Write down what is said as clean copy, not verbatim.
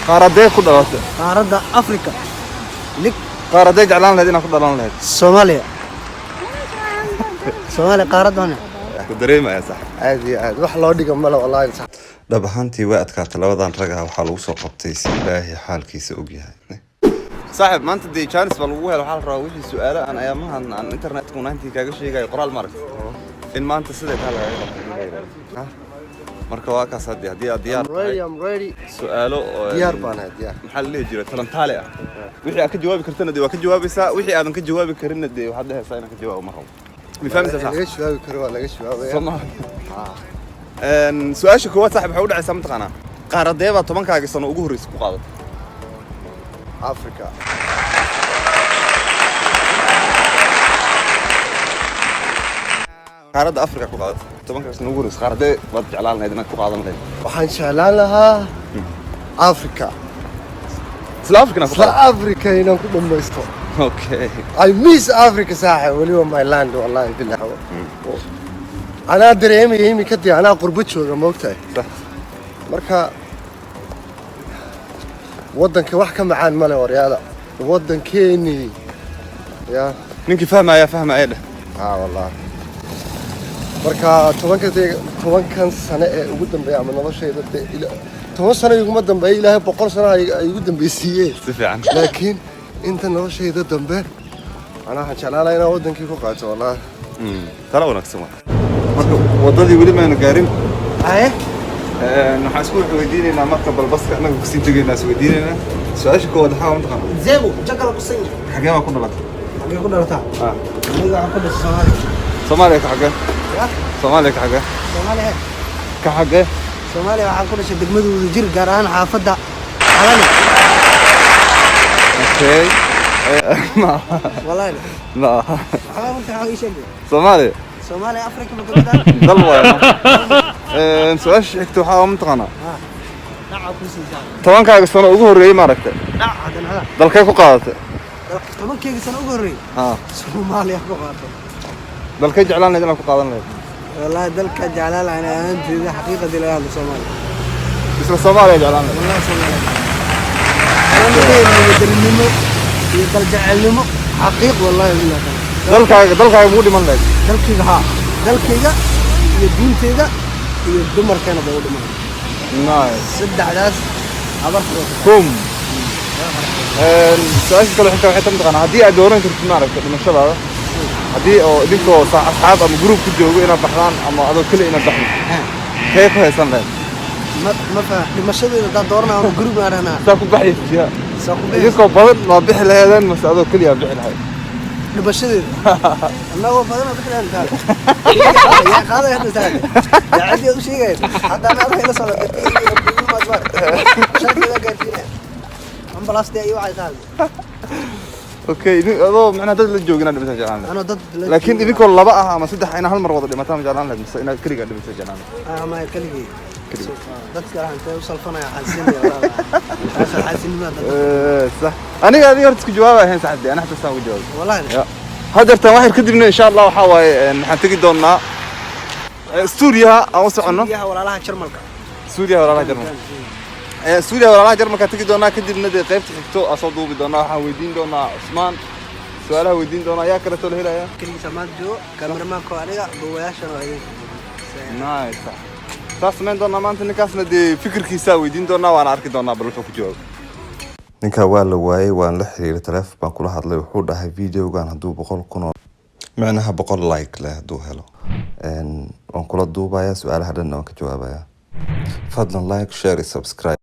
قاردة كل دلالة قارة أفريقيا لك قاردة جعلان لهذين أخذ دلالة لهذ الصومالية الصومالية قارة هنا دريمة يا صح عادي عادي wax loo dhigo mala wallahi sax dhab ahaantii way adkaatay labadan rag ah waxaa lagu soo qabtay si ilaahay xaalkiisa og yahay saaxib maanta dee chance baa lagu helo waxaa la rabaa wixii su'aalo aan ayaamahan aan internetka unaantii kaaga sheegay qoraal marag in maanta sidee taa laga qabto marka waa kaas haddii aad diyaar I'm ready su'aalo diyaar baan diyaar maxaa la leeyahay jira talantaale ah wixii aad ka jawaabi kartana dee waa ka jawaabaysaa wixii aadan ka jawaabi karinna dee waxaad dhahaysaa inaad ka jawaabo ma rabo مفهمت صح؟ ليش شباب كروه ليش شباب صنع سؤال كواد صاحب حاول على سمت قناة قارة بقى طبعا كاجي صنع وجوه رئيس قاعدة أفريقيا قارة أفريقيا قاعدة طبعا كاجي صنع وجوه رئيس قارة برجع لنا هذا قاعدة من وحن شعلان لها أفريقيا سلا أفريقيا هنا كل ما يستوى اوكي I miss Africa صاحب واليوم my land والله بالله أنا أدري يمي كدي أنا قربت شو موقتها صح مركا ودنك واحد كم عن ماله ورياضة ودن كيني يا منك فاهمة يا فاهمة ايه والله مركا طبعا كان سنة قدام بيعمل نفس الشيء ده طبعا سنة يقوم قدام بيجي له بقول سنة يقدم بيسيه سفيان لكن انت نفس الشيء ده دمبر انا هنشعل لنا ودن كيف قاعد والله ترى ونكسمه وضدي ولي ما نقارن ايه نحاسبوك ويديننا مكتب البص انا كسين تجي الناس ويديننا سؤال شكو وده حاول منطقه زيبو شكل قصير حاجه ما كنا لك حاجه كنا لك نيجا عقد الصومالي صومالي كحاجه صومالي كحاجه صومالي كحاجه صومالي waxaan ku dhashay degmada Wadajir gaar ahaan xaafada Calani اوكي والله لا انت حاجه شيء صومالي افريقيا مقدار ضل سؤال شكتو حاول منطقه نعم طبعا كاغ سنه ugu horeeyay ma aragtay dalkay ku qaadatay طبعا كاغ سنه ugu horeeyay Soomaaliya ku qaadatay dalkay jeclaan inaad ku qaadan lahayd والله دلك جعلان انا انت حقيقه دي لا Soomaaliya isla Soomaaliya jeclaan والله Soomaaliya انا مدرنمو يقل جعلنمو حقيق والله بالله dalkaaga muu dhiman lahayd dalkayga iyo diintayda iyo dumarkeena baa u dhiman saddexdaas kum su'aasha kale xitaa waxay tamtaqana haddii aad dooran kartid ma aragtay dhimashadaada haddii oo idinkoo asxaab ama group ku joogo inaad baxdaan ama adoo kale inaad baxdo kee ku haysan lahayd ma faham dhimashadeeda haddaad dooranaa ama group aanaa saa ku baxaysiya idinkoo badan waa bixi lahaydeen mase adoo keliya bixi lahayd dhimashadeeda annagoo badan bixi lahayn yaa qaadaya hadda taagay yaa cidii u sheegay hadda ana adoo ila socdo shaqada gaarsiina ambalaasta ay waxay tahay اوكي adoo macna dad la joogina dhimata jeclaan ana dad laakiin idinkoo laba ah ama saddex ina hal mar wada dhimataan jeclaan lahayd mise inaad kaliya dhimata jeclaan ama kaliya dadka waxaan u salfanaya xaasinimada صح aniga adiga horta isku jawaabahay saxdii ana xataa saan u jawaab wallahi hadartan waxay kadibna insha Allah waxa waaye waxaan tagi doonaa Suuriya aan u socono walaalaha Jarmalka Suuriya walaalaha Jarmalka Suuriya walaalaha Jarmalka tagi doonaa kadibna qaybta xigto asoo duubi doonaa waxaan weydiin doonaa Usmaan su'aalaha weydiin doonaa yaa kale tolo helaya kaliya samaadjo kameramaanka aniga duwayaashan waa idin nice saas meen doonaa maanta ninkaasna dee fikirkiisa weydiin doonaa waan arki doonaa bal wuxuu ku jawaabo ninka waa la waayay waan la xiriiray telefoon baan kula hadlay wuxuu dhahay videogan hadduu 100,000 macnaha 100 like leh hadduu helo waan kula duubayaa su'aalaha dhan waan ka jawaabayaa fadlan like share subscribe